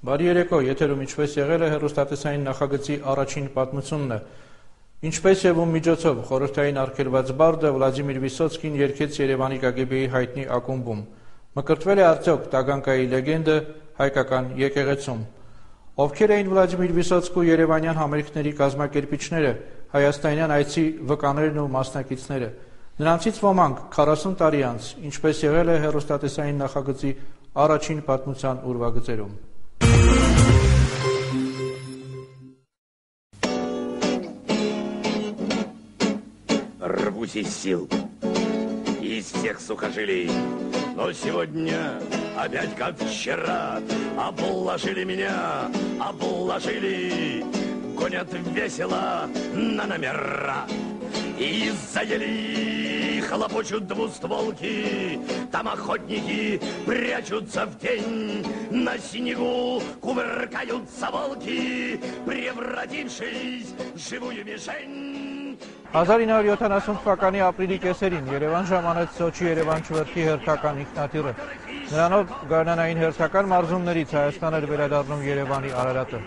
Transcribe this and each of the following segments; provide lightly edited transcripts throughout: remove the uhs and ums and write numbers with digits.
Բարի երեկո, եթերում ինչպես եղել է հեռուստատեսային նախագծի առաջին պատմությունն է։ Ինչպես եւ ում միջոցով խորհրդային արգելված բարդը Վլադիմիր Վիսոցկին երգեց Երևանի KGB-ի հայտնի ակումբում։ Մկրտվել է արդյոք Տագանկայի լեգենդը հայկական եկեղեցում։ Ովքեր էին Վլադիմիր Վիսոցկու երևանյան համերգների կազմակերպիչները, հայաստանյան այցի վկաներն ու մասնակիցները։ Նրանցից ոմանք 40 տարի անց, ինչպես եղել է հեռուստատեսային նախագծի առաջին պատմության ուրվագծերում։ Рвусь из сил, из всех сухожилий, но сегодня опять как вчера обложили меня, обложили, гонят весело на номера. И заели, хлопочут двустволки, там охотники прячутся в тень, на снегу кувыркаются волки, превратившись в живую мишень. 1970 թվականի ապրիլի կեսերին Երևան ժամանեց Սոչի Երևան չվերթի հերթական ինքնաթիռը։ Նրանով գարնանային հերթական մարզումներից Հայաստան էր վերադառնում Երևանի Արարատը։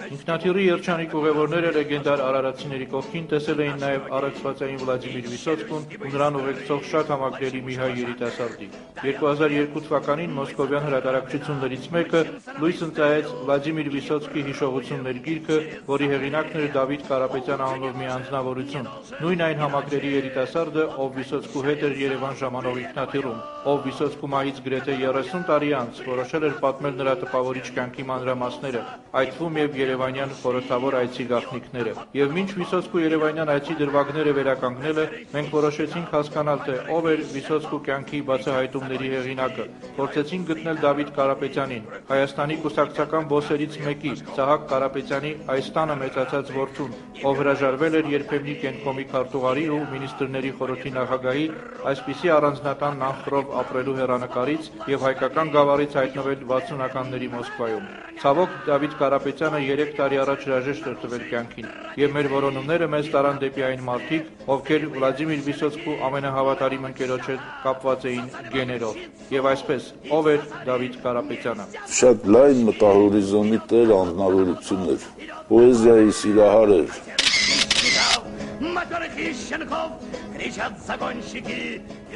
Ինքնաթիռի երջանիկ ուղևորները լեգենդար արարատցիների կողքին տեսել էին նաև առաքսվածային Վլադիմիր Վիսոցկուն ու նրան ուղեկցող շատ համակրելի մի հայ երիտասարդի։ 2002 թվականին մոսկովյան հրատարակչություններից մեկը լույս ընծայեց Վլադիմիր Վիսոցկի հիշողություններ գիրքը, որի հեղինակն էր Դավիթ Կարապետյան անունով մի անձնավորություն։ Նույն այն համակրելի երիտասարդը, ով Վիսոցկու հետ էր Երևան ժամանող ինքնաթիռում, ով Վիսոցկու մահից գրեթե 30 տարի անց որոշել էր պատմել նրա տպավորիչ կյանքի մանրամասները, այդ թվում եւ երևանյան խորհրդավոր այցի գաղտնիքները։ Եվ մինչ Վիսոցկու երևանյան այցի դրվագները վերականգնելը, մենք որոշեցինք հասկանալ, թե ով էր Վիսոցկու կյանքի բացահայտումների հեղինակը։ Փորձեցինք գտնել Դավիթ Կարապետյանին, Հայաստանի կուսակցական բոսերից մեկի, Սահակ Կարապետյանի այս տանը մեծացած որդուն, ով հրաժարվել էր երբեմնի Կենտկոմի քարտուղարի ու մինիստրների խորհրդի նախագահի այսպիսի առանձնատան նախրով ապրելու հեռանկարից եւ հայկական գավառից հայտնվել 60-ականների Մոսկվայում։ Ցավոք Դավիթ Կարապետյանը 3 տարի առաջ հրաժեշտ էր տվել կյանքին, եւ մեր որոնումները մեզ տարան դեպի այն մարդիկ, ովքեր Վլադիմիր Վիսոցկու ամենահավատարիմ ընկերոջ հետ կապված էին գեներով։ Եվ այսպես, ով էր Դավիթ Կարապետյանը։ Շատ լայն մտահորիզոնի տեր անձնավորություն էր, պոեզիայի սիրահար էր։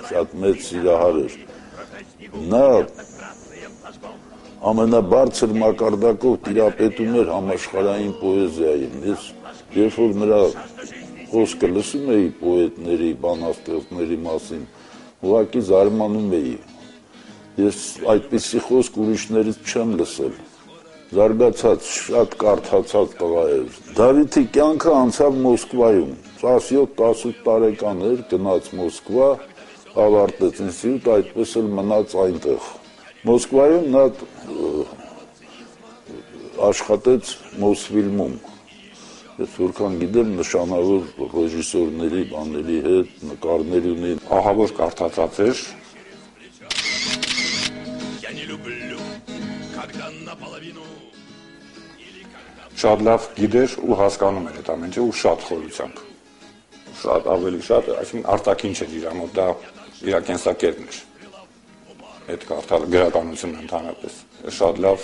Շատ մեծ սիրահար էր։ Նա ամենաբարձր մակարդակով տիրապետում էր համաշխարհային պոեզիային։ Ես երբ որ նրա խոսքը լսում էի պոետների, բանաստեղծների մասին, ուղղակի զարմանում էի։ Ես այդպիսի խոսք ուրիշներից չեմ լսել։ Զարգացած, շատ կարդացած տղա էր։ Դավիթի կյանքը անցավ Մոսկվայում։ 17-18 տարեկան էր, գնաց Մոսկվա, ավարտեց ինստիտուտ, այդպես էլ մնաց այնտեղ։ Մոսկվայում նա աշխատեց Մոսֆիլմում։ Ես որքան գիտեմ, նշանավոր ռեժիսորների, բաների հետ նկարներ ունի։ Ահա որ կարդացած էր։ Շատ լավ գիտեր ու հասկանում էր այդ ամեն ինչը ու շատ խորությամբ։ Շատ ավելի շատ, այսինքն արտաքին չէր իր մոտ, դա իր կենսակերպն էր։ Այդ կարդալ գրականությունն ընդհանրապես շատ լավ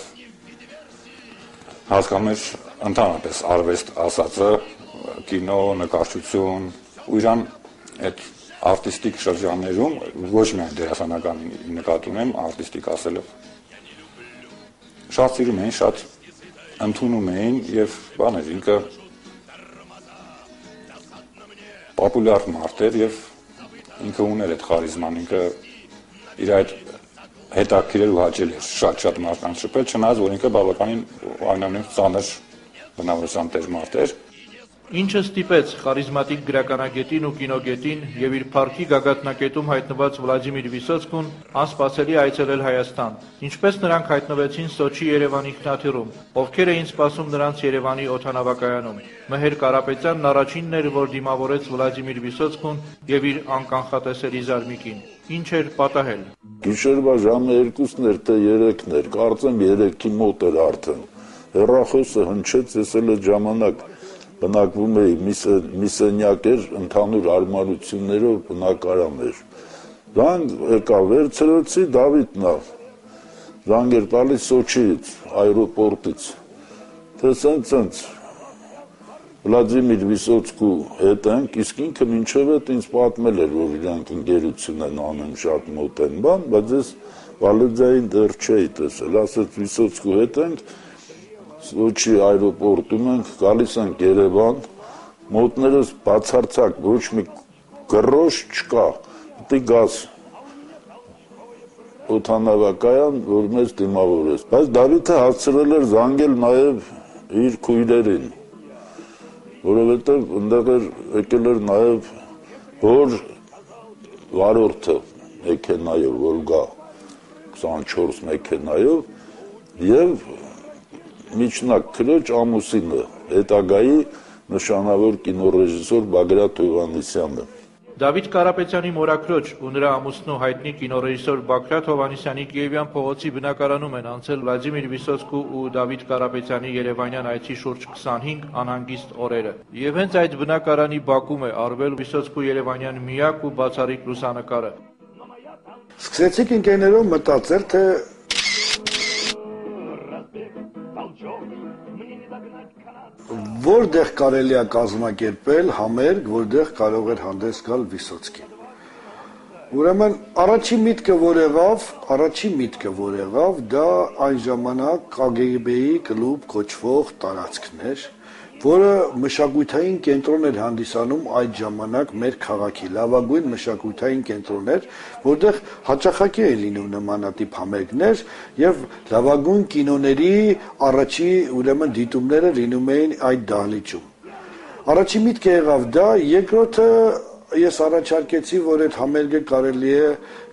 հասկանում էր ընդհանրապես արվեստ ասածը, կինո, նկարչություն, ու իրան այդ արտիստիկ շրջաններում ոչ միայն դերասանական նկատի ունեմ, արտիստիկ ասելով շատ սիրում էին, շատ ընդունում էին եւ բաներ, ինքը պոպուլյար մարդ էր եւ ինքը ուներ այդ խարիզման, ինքը իր այդ հետաքրքիր ու հաճելի էր շատ մարդկանց շփել, չնայած որ ինքը բավականին այնուամենայնիվ ծանր բնավորության տեր մարդ էր։ Ինչը ստիպեց խարիզմատիկ գրականագետին ու կինոգետին եւ իր փառքի գագաթնակետում հայտնված Վլադիմիր Վիսոցկուն անսպասելի այցելել Հայաստան։ Ինչպես նրանք հայտնվեցին Սոչի Երևան ինքնաթիռում, ովքեր էին սպասում նրանց Երևանի օդանավակայանում։ Մհեր Կարապետյանն առաջինն էր, որ դիմավորեց Վլադիմիր Վիսոցկուն եւ իր անկանխատեսելի զարմիկին։ Ինչ էր պատահել։ Գիշերվա ժամը 2-ն էր թե 3-ն էր, կարծեմ 3-ի մոտ էր արդեն։ Հեռախոսը հնչեց, ես էլ այդ ժամանակ բնակվում էի մի սենյակ էր, ընդհանուր հարմարություններով բնակարան էր։ Դան եկա վերցրեցի Դավիթն ա։ Զանգ էր տալիս Սոչիից, այրոպորտից, թե սենց Վլադիմիր Վիսոցկու հետ ենք, իսկ ինքը մինչև այդ ինձ պատմել էր, որ իրանք ընկերություն են անում շատ մոտ են բան, բայց ես Վալեդիային դեռ չէի տեսել, ասեց Վիսոցկու հետ ենք, Սոչի այրոպորտում ենք, գալիս ենք Երևան, մոտներս բացարձակ ոչ մի գրոշ չկա, պետք գաս օդանավակայան, որ մեզ դիմավորես, բայց Դավիթը հասցրել էր զանգել նաև իր քույրերին, որովհետև ընդեղ եկել էր նաև հոր վարորդը մեքենայով, որ գա 24 մեքենայով և միջնակ քրոջ ամուսինը, հետագայի նշանավոր կինոռեժիսոր Բագրատ Հովհաննիսյանը։ Դավիթ Կարապետյանի մորաքրոջ ու նրա ամուսնու հայտնի կինոռեժիսոր Բագրատ Հովհաննիսյանի Կիևյան փողոցի բնակարանում են անցել Վլադիմիր Վիսոցկու ու Դավիթ Կարապետյանի երևանյան այցի շուրջ 25 անհանգիստ օրերը։ Եվ հենց այդ բնակարանի բակում է արվել Վիսոցկու երևանյան միակ ու բացառիկ լուսանկարը։ Սկսեցիք ընկերներով մտածել, թե որտեղ կարելի է կազմակերպել համերգ, որտեղ կարող էր հանդես գալ Վիսոցկին։ Ուրեմն առաջին միտքը որ եղավ, դա այն ժամանակ KGB-ի կլուբ կոչվող տարածքն էր, որը մշակութային կենտրոն էր հանդիսանում այդ ժամանակ մեր քաղաքի, լավագույն մշակութային կենտրոն էր, որտեղ հաճախակի էին լինում նմանատիպ համերգներ եւ լավագույն կինոների առաջի ուրեմն դիտումները լինում էին այդ դահլիճում։ Առաջին միտքը եղավ դա, երկրորդը ես առաջարկեցի, որ այդ համերգը կարելի է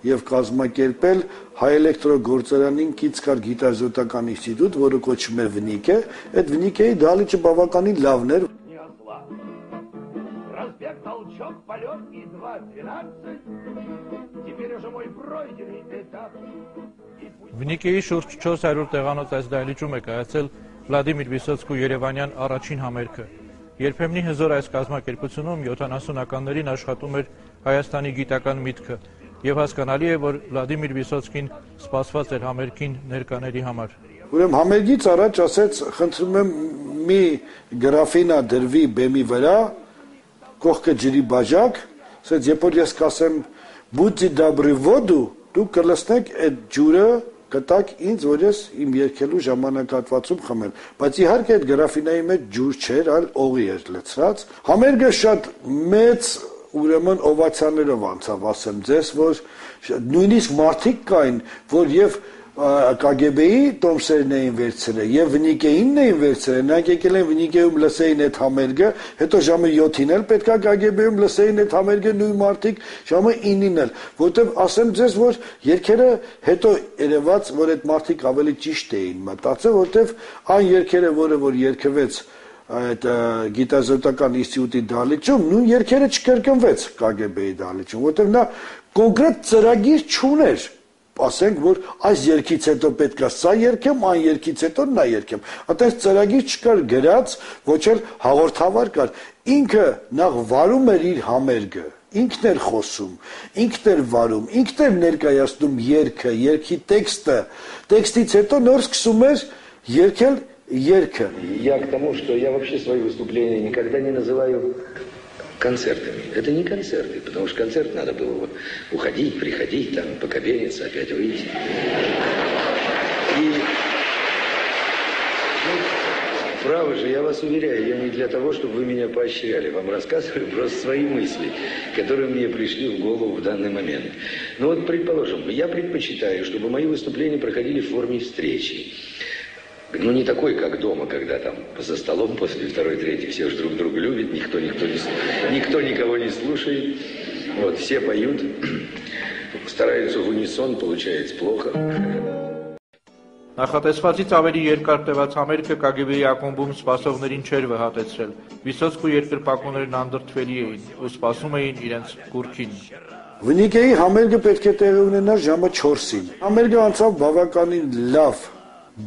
եւ կազմակերպել Հայ էլեկտրոգործարանին կից կար գիտազոտական ինստիտուտ, որը կոչվում էր Վնիկե, այդ Վնիկեի դահլիճը բավականին լավն էր։ Վնիկեի շուրջ 400 տեղանոց այս դահլիճում է կայացել Վլադիմիր Վիսոցկու երևանյան առաջին համերգը։ Երբեմնի հզոր այս կազմակերպությունում 70-ականներին աշխատում էր Հայաստանի գիտական միտքը եւ հասկանալի է, որ Վլադիմիր Վիսոցկին սպասված էր համերգին ներկաների համար։ Ուրեմն համերգից առաջ ասեց, խնդրում եմ մի գրաֆինա դրվի բեմի վրա, կողքը ջրի բաժակ, ասեց, երբ որ ես կասեմ «Будьте добры в воду», դուք կլսնեք այդ ջուրը կտակ ինձ, որ ես իմ երկելու ժամանակահատվածում խմել, բայց իհարկե այդ գրաֆինայի մեջ ջուր չէր, այլ օղի էր լցրած։ Համերգը շատ մեծ ուրեմն օվացիաներով անցավ, ասեմ ձեզ, որ նույնիսկ մարդիկ կային, որ եւ KGB-ի տոմսերն էին վերցրել եւ Վնիկեինն էին վերցրել, նրանք եկել են Վնիկեում լսեին այդ համերգը, հետո ժամը 7-ին էլ պետքա KGB-ում լսեին այդ համերգը նույն մարդիկ, ժամը 9-ին էլ, որտեվ ասեմ ձեզ, որ երգերը հետո երևաց, որ այդ մարդիկ ավելի ճիշտ էին մտածել, որտեվ այն երգերը, որ երգվեց այդ գիտազոտական ինստիտուտի դահլիճում, նույն երգերը չկրկնվեց KGB-ի դահլիճում, որտեվ նա կոնկրետ ծրագիր չուներ, ասենք, որ այս երգից հետո պետք է սա երգեմ, այն երգից հետո նա երգեմ, այդպես ծրագիր չկար գրած, ոչ էլ հաղորդավար կար, ինքը նախ վարում էր իր համերգը, ինքն էր խոսում, ինքն էր варում, ինքն էր ներկայացնում երգը, երգի տեքստը, տեքստից հետո նոր սկսում էր երգել երգը։ Я к тому, что я вообще свои выступления никогда не называю концертами. Это не концерты, потому что концерт надо было вот уходить, приходить, там, покабениться, опять выйти. И право же, я вас уверяю, я не для того, чтобы вы меня поощряли, вам рассказываю просто свои мысли, которые мне пришли в голову в данный момент. Но вот, предположим, я предпочитаю, чтобы мои выступления проходили в форме встречи. Ну, не такой, как дома, когда там за столом после второй, третьей все же друг друга любят, никто никого не слушает, вот, все поют, стараются в унисон, получается плохо. Նախատեսվածից ավելի երկար տևած համերգը KGB-ի ակումբում սպասողներին չէր վհատեցրել։ Վիսոցկու երկրպագուներն անդրդվելի էին ու սպասում էին իրենց կուռքին։ Վնիկեի համերգը պետք է տեղի ունենար ժամը 4-ին։ Համերգը անցավ բավականին լավ,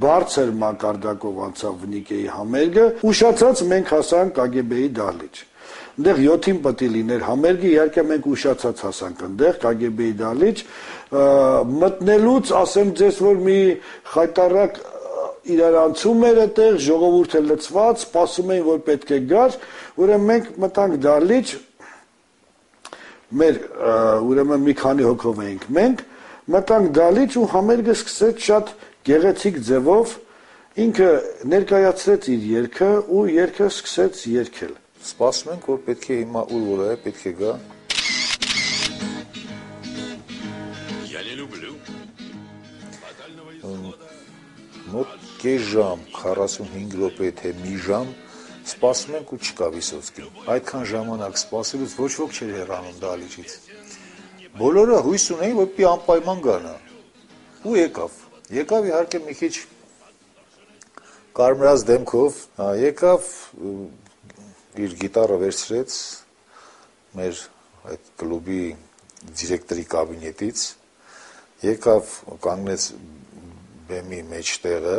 բարձր մակարդակով անցավ Վնիկեի համերգը, ուշացած մենք հասանք KGB-ի դահլիճ։ այնտեղ 7-ին պետք է լիներ համերգը, իհարկե մենք ուշացած հասանք այնտեղ KGB-ի դալիճ, մտնելուց ասեմ ձեզ, որ մի խայտարակ իրարանցում էր այդտեղ, ժողովուրդը լցված, սպասում էին, որ պետք է գար, ուրեմն մենք մտանք դալիճ, մեր ուրեմն մի քանի հոգով էինք մենք, մտանք դալիճ ու համերգը սկսեց շատ գեղեցիկ ձևով, ինքը ներկայացրեց իր երգը ու երգը սկսեց երգել։ Սպասում ենք, որ պետք է հիմա ուր որ է, պետք է գա։ Մոտ կես ժամ, 45 րոպե, թե մի ժամ սպասում ենք ու չկա Վիսոցկին։ Այդքան ժամանակ սպասելուց ոչ ոք չէր հեռանում դալիճից։ Բոլորը հույս ունեին, որ պիտի անպայման գանա։ Ու եկավ իհարկե մի քիչ կարմրած դեմքով, եկավ իր գիտարը վերցրեց մեր այդ կլուբի դիրեկտորի կաբինետից, եկավ կանգնեց բեմի մեջտեղը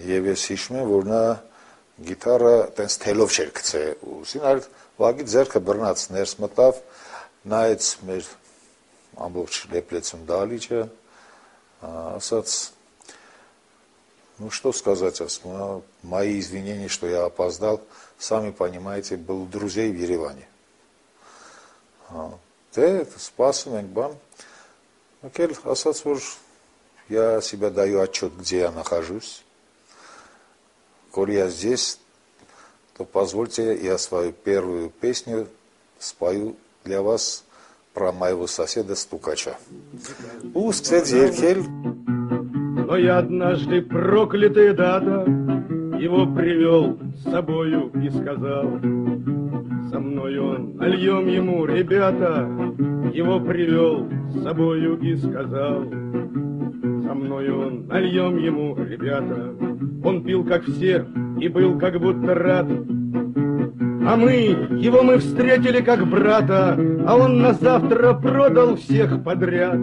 եւ ես հիշում եմ, որ նա գիտարը տենց թելով չէր գցե, ուսին այլ վագի ձեռքը բռնած ներս մտավ, նայեց մեր ամբողջ լեփլեցուն դալիճը, ասաց, ну что сказать, мои извинения, что я опоздал, сами понимаете, был у друзей в Ереване. Тэ спасибо, бан. Окей, асац, я себя даю отчет, где я нахожусь. Коли я здесь, то позвольте, я свою первую песню спою для вас про моего соседа Стукача. Кстати, Еркель. Но я однажды, проклятая дата, его привел с собою и сказал, со мной он, нальем ему, ребята, его привел с собою и сказал, со мной он, нальем ему, ребята. Он пил, как все, и был как будто рад. А его мы встретили как брата, а он на завтра продал всех подряд.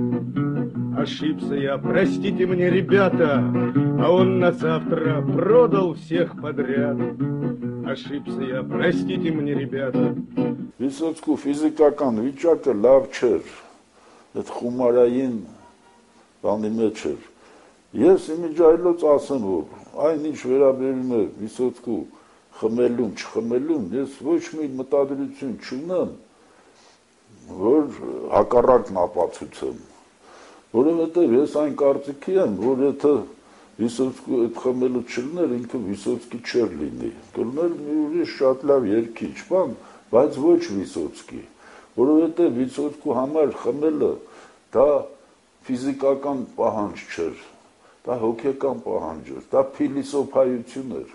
Ошибся я, простите мне, ребята, а он на завтра продал всех подряд. Ошибся я, простите мне, ребята. Վիսոցկու ֆիզիկական վիճակը լավ չէր, այդ խումարային բանի մեջ էր։ Ես իմիջայլոց ասեմ, որ այն ինչ վերաբերում է Վիսոցկու խմելուն, չխմելուն, ես ոչ մի մտադրություն չունեմ, որ հակառակն ապացուցեմ, որովհետև ես այն կարծիքի եմ, որ եթե Վիսոցկու այդ խմելը չլներ, ինքը Վիսոցկի չէր լինի, կլներ մի ուրիշ շատ լավ երգիչ, բան, բայց ոչ Վիսոցկի, որովհետև Վիսոցկու համար խմելը դա ֆիզիկական պահանջ չէր, դա հոգեկան պահանջ էր, դա փիլիսոփայություն էր,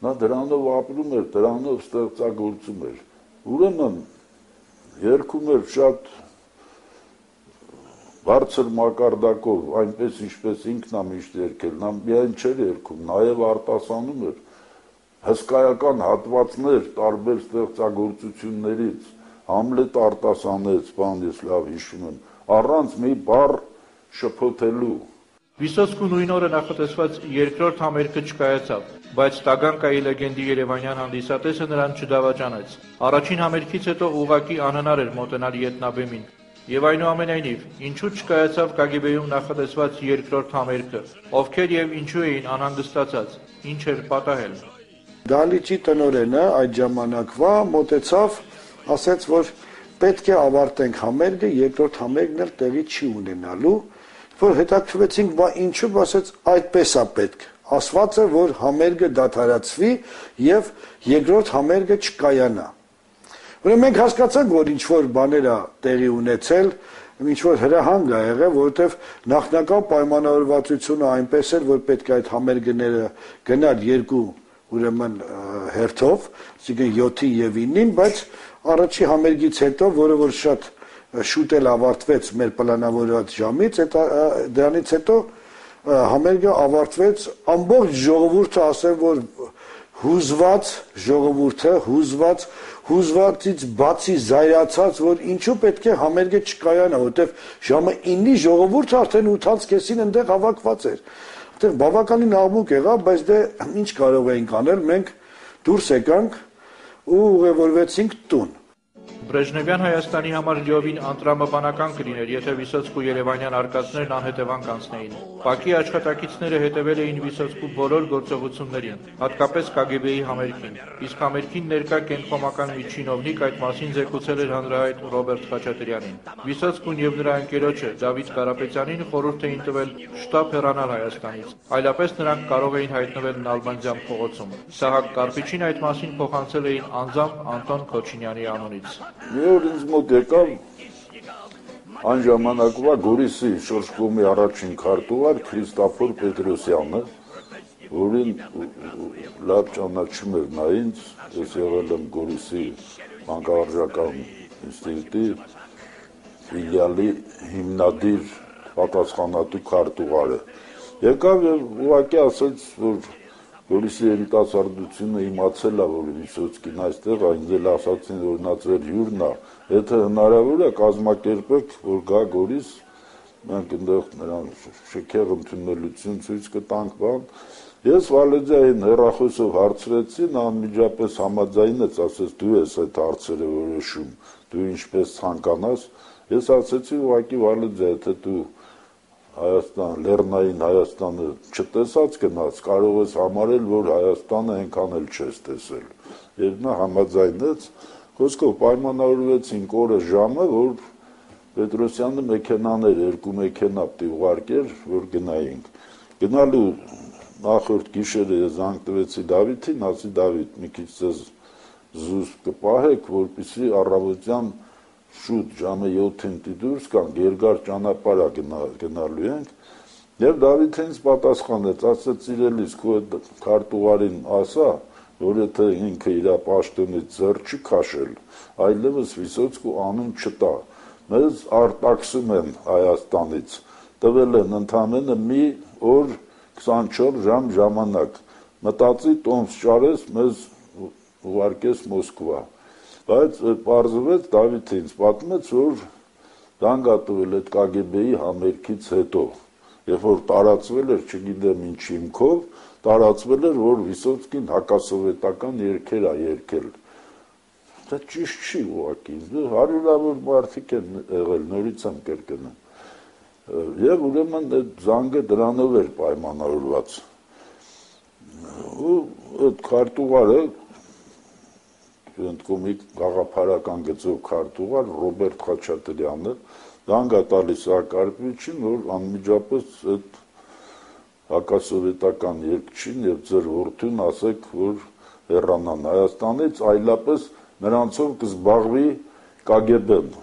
նա դրանով ապրում էր, դրանով ստեղծագործում էր, ուրեմն երգում էր շատ բարձր մակարդակով, այնպես ինչպես ինքն է միշտ երգել, նա միայն չէր երգում, նաև արտասանում էր հսկայական հատվածներ տարբեր ստեղծագործություններից, Համլետ արտասանեց, բան ես լավ հիշում եմ, առանց մի բառ շփոթելու։ Վիսոցկու նույն օրը նախատեսված երկրորդ համերգը չկայացավ, բայց Տագանկայի լեգենդի երևանյան հանդիսատեսը նրան չդավաճանեց։ Առաջին համերգից հետո ուղղակի անհնար էր մոտենալ ետնաբեմին։ Եվ այնուամենայնիվ, ինչու չկայացավ KGB-ում նախատեսված երկրորդ համերգը, ովքեր եւ ինչու էին անհանգստացած, ինչ էր պատահել։ Դալիճի տնօրենը այդ ժամանակվա մոտեցավ, ասաց, որ պետք է ավարտենք համերգը, երկրորդ համերգն էլ տեղի չի ունենալու, որ հետաքրքրվեցինք, բա ինչու, ասաց, այդպես է պետք։ Ասված է, որ համերգը դադարեցվի եւ երկրորդ համերգը չկայանա։ Ուրեմն մենք հասկացանք, որ ինչ որ բաներ է տեղի ունեցել, ինչ որ հրահանգ է եղել, որովհետեւ նախնական պայմանավորվածությունը այնպես էր, որ պետք է այդ համերգները գնալ երկու ուրեմն հերթով, այսինքն 7-ի եւ 9-ին, բայց առաջի համերգից հետո, որը որ շատ շուտ էլ ավարտվեց մեր պլանավորված ժամից, դրանից հետո համերգը ավարտվեց, ամբողջ ժողովուրդը ասեմ, որ հուզված ժողովուրդը, հուզվածից բացի զայրացած, որ ինչու պետք է համերգը չկայանա, որտեվ ժամը 9-ի ժողովուրդը արդեն 8:30-ին այնտեղ հավաքված էր։ Այնտեղ բավականին աղմուկ եղավ, բայց դե ինչ կարող էինք անել, մենք դուրս եկանք, ու ուղևորվեցինք տուն։ Բրեժնևյան Հայաստանի համար լիովին անտրամաբանական կլիներ, եթե Վիսոցկու երևանյան արկածներն անհետևանք անցնեին։ ՊԱԿ-ի աշխատակիցները հետևել էին Վիսոցկու բոլոր գործողություններին, հատկապես ԿԳԲ-ի համերգին, իսկ համերգին ներկա կենտրոնական մի չինովնիկ այդ մասին զեկուցել էր հանրահայտ Ռոբերտ Խաչատրյանին։ Վիսոցկուն եւ նրա ընկերոջը Դավիթ Կարապետյանին խորհուրդ էին տվել շտապ հեռանալ Հայաստանից, այլապես նրանք կարող էին հայտնվել Նալբանդյան փողոցում։ Սահակ Կարպիչին այդ մասին փոխանցել էին անձամբ Անտոն Քոչինյանի անունից։ Մի օր ինձ մոտ եկավ այն ժամանակվա Գորիսի շրջկոմի առաջին քարտուղար Քրիստոֆոր Պետրոսյանը, որին լավ ճանաչում էր նա ինձ, ես եղել եմ Գորիսի մանկավարժական ինստիտուտի ֆիլիալի հիմնադիր պատասխանատու քարտուղարը։ Եկավ եւ ուղղակի ասաց, որ Գորիսի երիտասարդությունը իմացել է, որ Վիսոցկին այստեղ ինձ էլ ասացին, որ նա ձեր հյուրն է, եթե հնարավոր է կազմակերպեք, որ գա Գորիս, մենք այնտեղ նրան շքեղ ընդունելություն ցույց կտանք բան։ Ես Վալեջային հեռախոսով հարցրեցի, նա անմիջապես համաձայնեց, ասեց դու ես այդ հարցերը որոշում, դու ինչպես ցանկանաս։ Ես ասեցի ուղղակի Վալեջա, եթե դու Հայաստան, Լեռնային Հայաստանը չտեսած գնաց, կարող ես համարել, որ Հայաստանը այնքան էլ չես տեսել։ Եվ նա համաձայնեց, խոսքով պայմանավորվեցինք օրը ժամը, որ Պետրոսյանը մեքենաներ, 2 մեքենա պիտի ուղարկեր, որ գնայինք։ Գնալու նախորդ գիշերը ես զանգ տվեցի Դավիթին, ասի Դավիթ, մի քիչ ձեզ զուսպ կպահեք, որպեսզի առավոտյան շուտ ժամը 7-ին դուրս գանք, երկար ճանապարհ գնալու ենք, եւ Դավիթը ինձ պատասխանեց, ասաց իրելիս քո քարտուղարին ասա, որ եթե ինքը իր պաշտոնից ձեռ չի քաշել, այլևս Վիսոցկու անուն չտա, մեզ արտաքսում են Հայաստանից, տվել են ընդամենը մի օր 24 ժամ ժամանակ, մտածի տոմս ճարես, մեզ ուղարկես Մոսկվա։ Բայց պարզվեց Դավիթը ինձ պատմեց, որ դանգատվել այդ ԿԳԲ-ի համերգից հետո, երբ որ տարածվել էր, չգիտեմ ինչ հիմքով, տարածվել էր, որ Վիսոցկին հակասովետական երգեր է երգել։ Դա ճիշտ չի ուղղակի, հարյուրավոր մարդիկ են եղել, նորից եմ կրկնում։ Եվ ուրեմն այդ զանգը դրանով էր պայմանավորված։ Ու այդ քարտուղարը Ընդկոմի գաղափարական գծով քարտուղար Ռոբերտ Խաչատրյանը դանգ է տալիս Կարպիչին, որ անմիջապես այդ հակասովետական երգչին եւ ձեր որդուն ասեք, որ հեռանան Հայաստանից, այլապես նրանցով կզբաղվի ԿԳԲ-ն։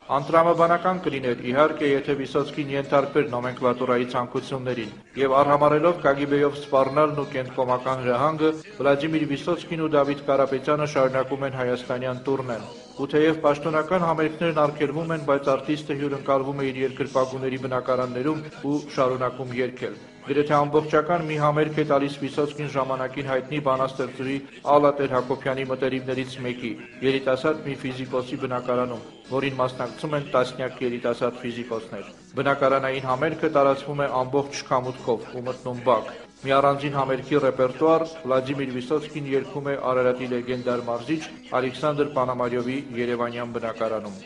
Անտրամաբանական կլիներ, իհարկե, եթե Վիսոցկին ենթարկվեր նոմենկլատուրայի ցանկություններին, եւ առհամարելով ԿԳԲ-ով սպառնալն ու կենտրոնական հրահանգը, Վլադիմիր Վիսոցկին ու Դավիթ Կարապետյանը շարունակում են հայաստանյան տուրնեն։ Ու թեև պաշտոնական համերգներն արգելվում են, բայց արտիստը հյուրընկալվում է իր երկրպագուների բնակարաններում ու շարունակում երգել։ Գրեթե ամբողջական մի համերգ է տալիս Վիսոցկին ժամանակին հայտնի բանաստեղծուհի Ալլա Տեր-Հակոբյանի մտերիմներից մեկի, երիտասարդ մի ֆիզիկոսի բնակարանում, որին մասնակցում են տասնյակ երիտասարդ ֆիզիկոսներ։ Բնակարանային համերգը տարածվում է ամբողջ շքամուտքով ու մտնում բակ։ Մի առանձին համերգի ռեպերտուար Վլադիմիր Վիսոցկին երգում է Արարատի լեգենդար մարզիչ Ալեքսանդր Պանամարյովի երևանյան բնակարանում։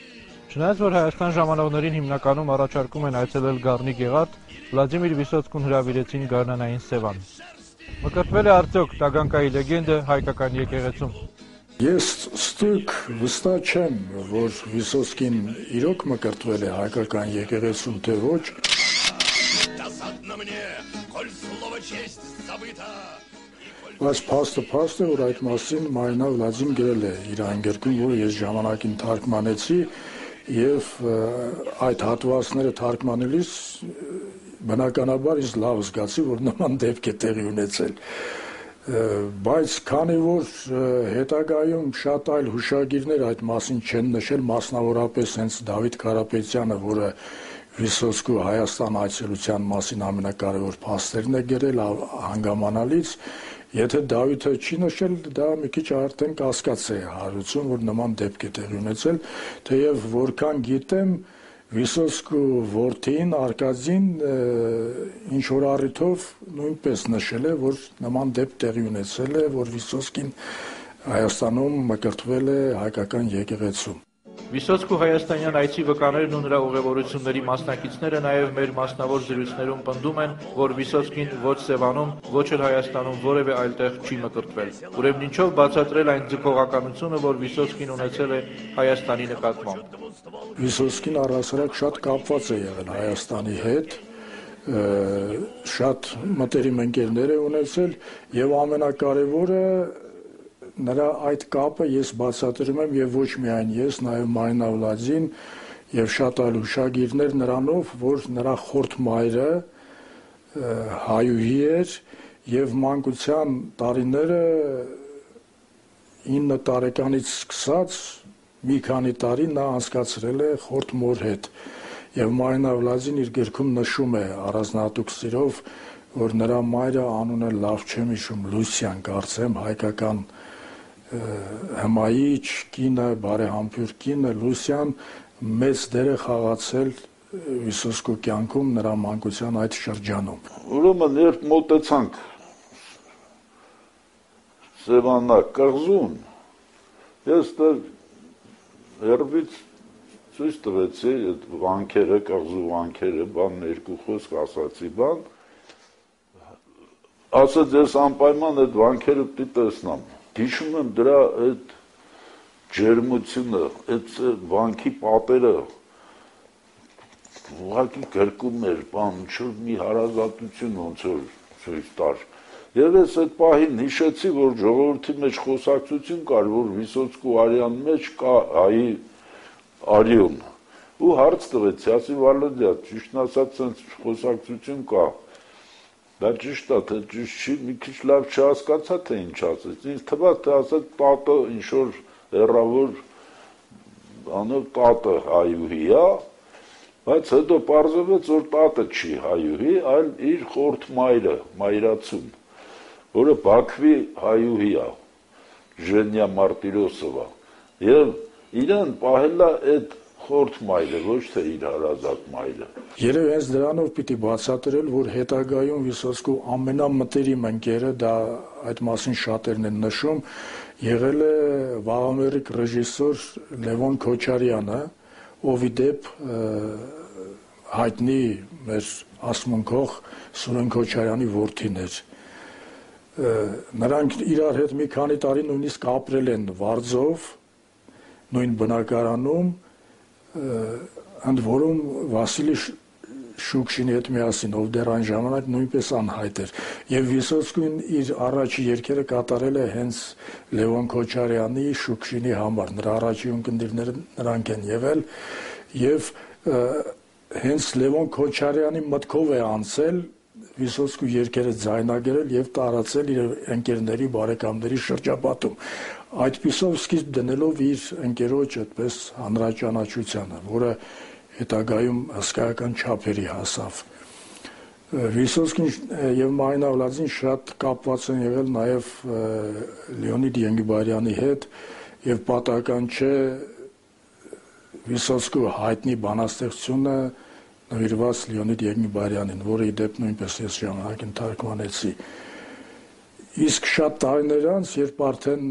Չնայած որ Հայաստան ժամանողներին հիմնականում առաջարկում են այցելել Գառնի գեղարդ, Վլադիմիր Վիսոցկուն հրավիրեցին Գարնանային Սևան։ Մկրտվել է արդյոք տագանքայի լեգենդը հայկական եկեղեցում։ Ես ստույգ վստահ չեմ, որ Վիսոցկին իրոք մկրտվել է հայկական եկեղեցում, թե ոչ։ Բայց փաստը է, որ այդ մասին Մարինա Վլադին գրել է իր անգերքում, որը ես ժամանակին թարգմանեցի, եւ այդ հատվածները թարգմանելիս բնականաբար ես լավ զգացի, որ նման դեպք է տեղի ունեցել։ Բայց քանի որ հետագայում շատ այլ հուշագիրներ այդ մասին չեն նշել, մասնավորապես հենց Դավիթ Կարապետյանը, որը Վիսոցկու Հայաստան այցելության մասին ամենակարևոր փաստերն է գրել հանգամանալից, եթե Դավիթը չի նշել, դա մի քիչ արդեն կասկած է հարուցում, որ նման դեպք է տեղի ունեցել, թեև որքան գիտեմ, Վիսոցկու որդին Արկադին ինչ որ առիթով նույնպես նշել է, որ նման դեպք տեղի ունեցել է, որ Վիսոցկին Հայաստանում մկրտվել է հայկական եկեղեցում։ Վիսոցկու հայաստանյան այցի վկաներն ու նրա ուղևորությունների մասնակիցները նաև մեր մասնավոր զրույցներում պնդում են, որ Վիսոցկին ոչ Սևանում, ոչ էլ Հայաստանում որևէ այլտեղ չի մկրտվել։ Ուրեմն ինչով բացատրել այն ձգողականությունը, որ Վիսոցկին ունեցել է Հայաստանի նկատմամբ։ Վիսոցկին առհասարակ շատ կապված է եղել Հայաստանի հետ, շատ մտերիմ ընկերներ է ունեցել եւ ամենակարևորը նրա այդ կապը ես բացատրում եմ եւ ոչ միայն ես, նաեւ Մարինա Վլադին եւ շատ այլ հուշագիրներ նրանով, որ նրա խորթ մայրը հայուհի էր եւ մանկության տարիները 9 տարեկանից սկսած մի քանի տարի նա անցկացրել է խորթ մոր հետ եւ Մարինա Վլադին իր գրքում նշում է առանձնահատուկ սիրով, որ նրա մայրը անունը լավ չեմ հիշում, Լուսյան կարծեմ, հայկական հմայիչ կինը, բարեհամբույր կինը Լուսյան մեծ դեր է խաղացել Վիսոցկու կյանքում նրա մանկության այդ շրջանում։ Ուրեմն երբ մոտեցանք Սևանա կղզուն, ես դեռ հեռվից ցույց տվեցի այդ վանքերը, կղզու վանքերը, բան երկու խոսք ասացի, բան ասաց ես անպայման այդ վանքերը պիտի տեսնամ։ Հիշում եմ դրա այդ ջերմությունը, այդ վանքի պատերը ուղղակի գրկում էր, բան ինչ-որ մի հարազատություն ոնց որ ցույց տար։ Եվ ես այդ պահին հիշեցի, որ ժողովրդի մեջ խոսակցություն կար, որ Վիսոցկու արյան մեջ կա հայի արյուն։ Ու հարց տվեցի, ասի Վալադյա, ճիշտն ասած, sense խոսակցություն կա։ Դա ճիշտ է, թե ճիշտ չի, մի քիչ լավ չհասկացա, թե ինչ ասեց։ Ինձ թվաց, թե ասեց տատը ինչ-որ հեռավոր անով տատը հայուհի է, բայց հետո պարզվեց, որ տատը չի հայուհի, այլ իր խորթ մայրը, մայրացուն, որը Բաքվի հայուհի է, Ժենյա Մարտիրոսովա, եւ իրեն պահել է այդ խորթ մայրը, ոչ թե իր հարազատ մայրը։ Երեւ հենց դրանով պիտի բացատրել, որ հետագայում Վիսոցկու ամենամտերիմ ընկերը, դա այդ մասին շատերն են նշում, եղել է վաղամերիկ ռեժիսոր Լևոն Քոչարյանը, ով ի դեպ հայտնի մեր ասմունքող Սուրեն Քոչարյանի որդին էր։ Նրանք իրար հետ մի քանի տարի նույնիսկ ապրել են Վարձով, նույն բնակարանում, ընդ որում Վասիլի Շուկշինի հետ միասին, ով դեռ այն ժամանակ նույնպես անհայտ էր, եւ Վիսոցկին իր առաջի երգերը կատարել է հենց Լևոն Քոչարյանի Շուկշինի համար, նրա առաջի ունկնդիրները նրանք են եղել, եւ հենց Լևոն Քոչարյանի մտքով է անցել Վիսոցկու երգերը ձայնագրել եւ տարածել իր ընկերների, բարեկամների շրջապատում։ Այդպիսով սկիզբ դնելով իր ընկերոջ այդպես հանրաճանաչությանը, որը հետագայում հսկայական չափերի հասավ։ Վիսոցկին եւ Մարինա Վլադին շատ կապված են եղել նաեւ Լեոնիդ Ենգիբարյանի հետ եւ պատահական չէ Վիսոցկու հայտնի բանաստեղծությունը նվիրված Լեոնիդ Ենգիբարյանին, որը ի դեպ նույնպես ես ժամանակին թարգմանեցի։ Իսկ շատ տարիներ անց, երբ արդեն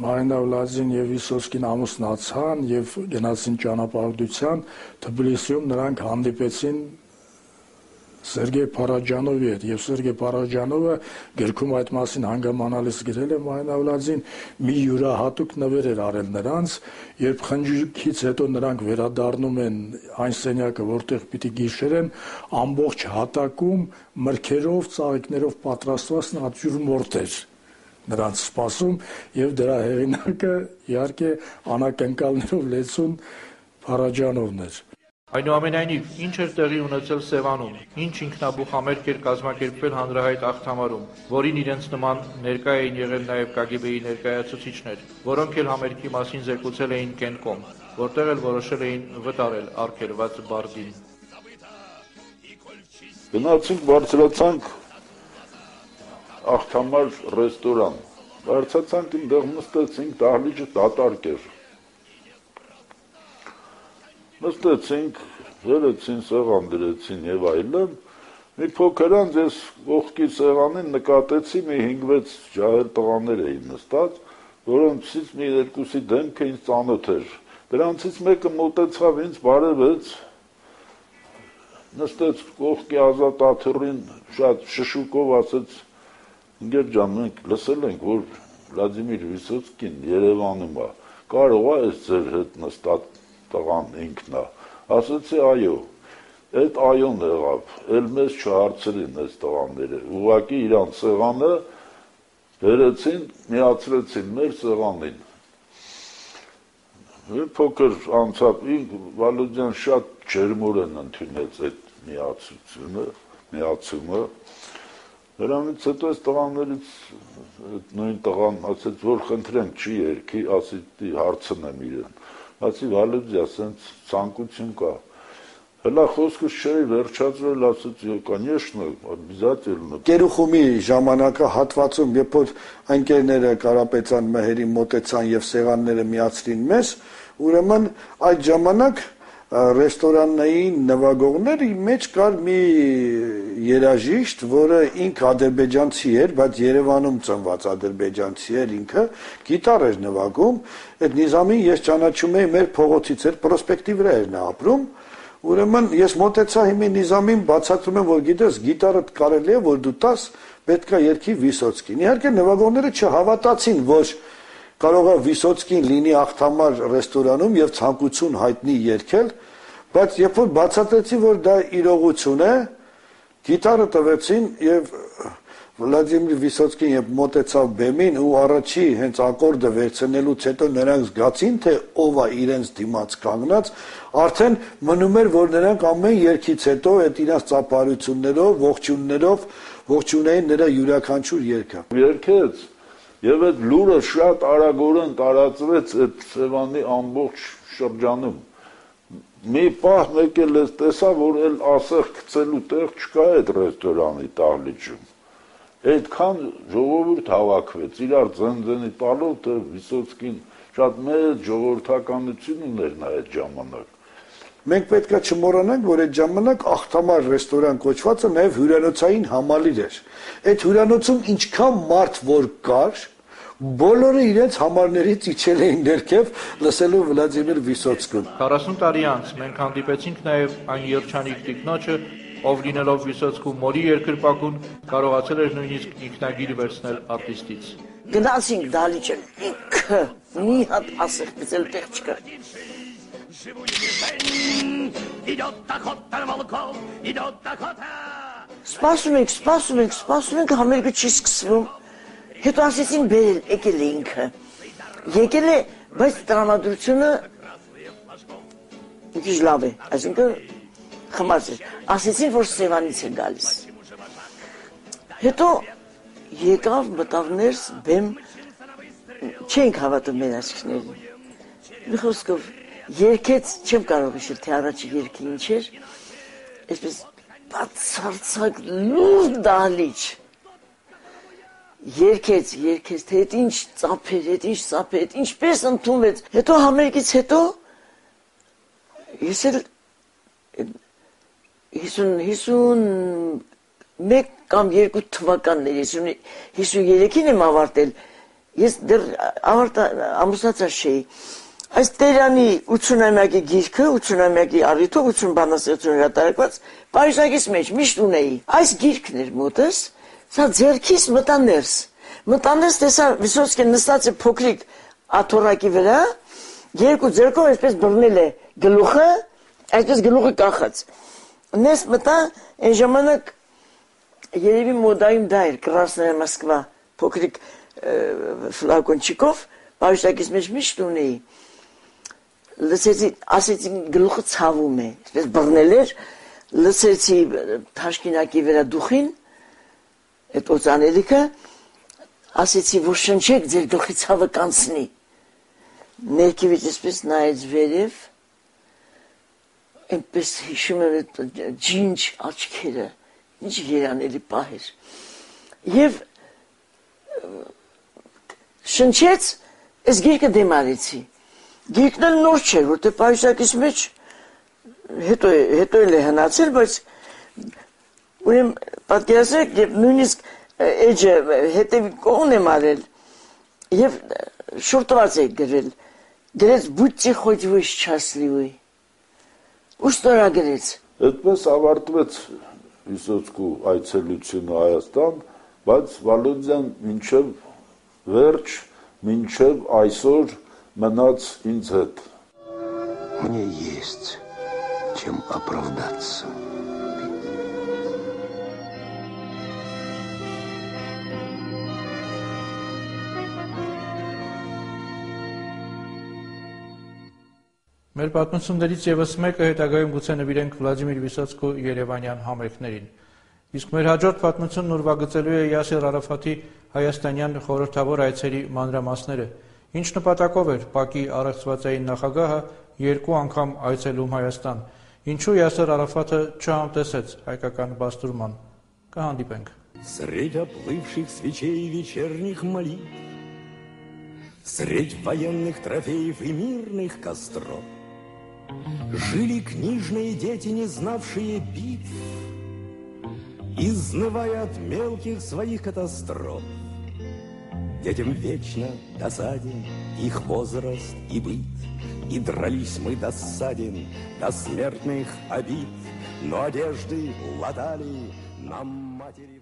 Մարինա Վլադին եւ Վիսոցկին ամուսնացան եւ գնացին ճանապարհորդության, Թբիլիսիում նրանք հանդիպեցին Սերգեյ Փարաջանովի հետ եւ Սերգեյ Փարաջանովը գրքում այդ մասին հանգամանալից գրել է Մարինա Վլադին մի յուրահատուկ նվեր էր արել նրանց, երբ խնջույքից հետո նրանք վերադառնում են այն սենյակը, որտեղ պիտի գիշերեն, ամբողջ հատակում մրգերով, ծաղիկներով պատրաստված նատյուրմորտ էր նրանց սպասում եւ դրա հեղինակը իհարկե անակնկալներով լեցուն Փարաջանովն էր։ Այնուամենայնիվ, ինչ էր տեղի ունեցել Սևանում, ինչ ինքնաբուխամերկ էր կազմակերպվել հանրահայտ աղթամարում, որին իրենց նման ներկա էին եղել նաև KGB-ի ներկայացուցիչներ, որոնք էլ համերգի մասին զեկուցել էին Կենկոմ, որտեղ էլ որոշել էին վտարել արգելված Բարդին։ Գնացինք, բարձրացանք աղթամար ռեստորան, բարձրացանք այնտեղ նստեցինք, դահլիճը դատարկ էր։ Նստեցինք, վերեցին, սեղան դրեցին եւ այլն, Մի փոքրանց ես ողքի սեղանին նկատեցի մի 5-6 ջահել տղաներ էին նստած, որոնցից մի երկուսի դեմքը ինձ ծանոթ էր։ Դրանցից մեկը մոտեցավ ինձ, բարևեց, նստեց ողքի ազատ աթոռին, շատ շշուկով ասեց. Ընկեր ջան, մենք լսել ենք, որ Վլադիմիր Վիսոցկին Երևանում է, կարող է այս ձեր հետ նստած տղան ինքն է։ Ասացի այո, այդ այոն եղավ, էլ մեզ չհարցրին այս տղաները, ուղղակի իրանց սեղանը վերեցին, միացրեցին մեր սեղանին։ Մի փոքր անցավ, Վալոդյան շատ ջերմորեն ընդունեց այդ միացումը, Նրանից հետո այս տղաներից նույն տղան ասեց, որ խնդրենք չի երգի, ասի հարցնեմ իրեն։ Ասի Վալոդյա, ասենց ցանկություն կա։ Հլա խոսքս չէի վերջացրել, ասեց, конечно, обязательно։ Գերուխումի ժամանակը հատվածում, երբ որ ընկերները Կարապետյան Մեհերի մոտեցան եւ սեղանները միացրին մեզ, ուրեմն այդ ժամանակ ռեստորանային նվագողների մեջ կար մի երաժիշտ, որը ինքը ադրբեջանցի էր, բայց Երևանում ծնված ադրբեջանցի էր ինքը, գիտար էր նվագում, այդ Նիզամին ես ճանաչում էի մեր փողոցից էր, պրոսպեկտի վրա էր նա ապրում, ուրեմն ես մոտեցա հիմի Նիզամին բացատրում եմ, որ գիտես, գիտարդ կարելի է, որ դու տաս, պետք է երգի Վիսոցկին։ Իհարկե նվագողները չհավատացին, որ կարող է Վիսոցկին լինի աղթամար ռեստորանում եւ ցանկություն հայտնի երգել, բայց երբ որ բացատրեցի, որ դա իրողություն է, գիտարը տվեցին եւ Վլադիմիր Վիսոցկին երբ մոտեցավ բեմին ու առաջի հենց ակորդը վերցնելուց հետո նրանք զգացին, թե ով է իրենց դիմաց կանգնած, արդեն մնում էր, որ նրանք ամեն երգից հետո այդ իրենց ծափարություններով, ողջուններով ողջունեին նրա յուրաքանչյուր երգը։ Երգեց Եվ այդ լուրը շատ արագորեն տարածվեց այդ Սևանի ամբողջ շրջանում։ Մի պահ մեկ էլ ես տեսա, որ էլ ասեղ գցելու տեղ չկա այդ ռեստորանի տաղլիճում։ Այդքան ժողովուրդ հավաքվեց, իրար ձնձենի տալով, թե Վիսոցկին շատ մեծ ժողովրդականություն ուներ նա այդ ժամանակ։ Մենք պետք է չմոռանանք, որ այդ ժամանակ աղթամար ռեստորան կոչվածը նաև հյուրանոցային համալիր էր։ Այդ հյուրանոցում ինչքան մարդ որ կար, բոլորը իրենց համարներից իջել էին ներքև լսելու Վլադիմիր Վիսոցկին։ 40 տարի անց մենք հանդիպեցինք նաև այն երջանիկ տիկնոջը, ով լինելով Վիսոցկու մորի երկրպագուն, կարողացել էր նույնիսկ ինքնագիր վերցնել արտիստից։ Գնացինք դալիճը, ինքը մի հատ ասեղ գծել տեղ չկա։ Սպասում ենք, համերգը չի սկսվում, հետո ասեցին բերել, եկել է ինքը, եկել է, բայց տրամադրությունը մի քիչ լավ է, այսինքն խմած էր, ասեցին, որ Սևանից է գալիս, հետո եկավ մտավ բեմ, չենք հավատում մեր աչքներին, մի խոսքով, երկեց, չեմ կարող իշել, թե առաջի երկի ինչ էր, այսպես բացարձակ լուր դահլիճ, երկեց, թե հետ ինչ ծափեր, ինչպես ընդունվեց, հետո համերգից հետո, ես էլ 51 կամ 2 թվականներ, 53-ին եմ ավարտել, ես դեռ ամուսնացած չէի, Այս Տերյանի 80-ամյակի գիրքը, 80-ամյակի առիթով 80 բանաստեղծություն հրատարակված Փարիզակից մեջ միշտ ունեի։ Այս գիրքն էր մոտս, սա ձեռքից մտա ներս տեսա Վիսոցկին նստած է փոքրիկ աթոռակի վրա, երկու ձեռքով այսպես բռնել է գլուխը, այսպես գլուխը կախած։ Ներս մտա, այն ժամանակ երևի մոդայում դա էր, Կրասնaya Մոսկվա, փոքրիկ ֆլակոնչիկով, Փարիզակից մեջ միշտ ունեի։ Լսեցի, ասեցի գլուխը ցավում է, այսպես բռնել էր, լսեցի թաշկինակի վրա դուխին, այդ օծանելիքը, ասեցի, որ շնչեք ձեր գլխի ցավը կանցնի։ Ներքևից այսպես նայեց վերև, այնպես հիշում եմ այդ ջինջ աչքերը, ինչ երանելի պահ էր։ Եվ շնչեց, այս գիրքը դեմ արեցի։ Գիրքն էլ նոր չէր, որտեղ Փարիզակից մեջ հետո էլ է հնացել, բայց Ուրեմն պատկերացրեք, եւ նույնիսկ էջը հետևի կողմն եմ արել եւ շուրտված է գրել։ Գրեց «Будьте хоть вы счастливы»։ Ու ստորագրեց։ Այդպես ավարտվեց Վիսոցկու այցելությունը Հայաստան, բայց Վալոդյան մինչև վերջ, մինչև այսօր մնաց ինձ հետ։ Мне есть чем оправдаться. Մեր պատմություններից եւս մեկը հետագայում գուցե նվիրենք Վլադիմիր Վիսոցկու երևանյան համերգներին։ Իսկ մեր հաջորդ պատմությունն ուրվագծելու է Յասեր Արաֆաթի հայաստանյան խորհրդավոր այցերի մանրամասները։ Ինչ նպատակով էր ՊԱԿ-ի առեղծվածային նախագահը 2 անգամ այցելում Հայաստան։ Ինչու Յասեր Արաֆաթը չհամտեսեց հայկական բաստուրման։ Կհանդիպենք։ Средь оплывших свечей вечерних молитв, средь военных трофеев и мирных костров жили книжные дети, не знавшие битв, изнывая от мелких своих катастроф. Детям вечно досаден их возраст и быт, и дрались мы досаден до смертных обид, но одежды латали нам матери.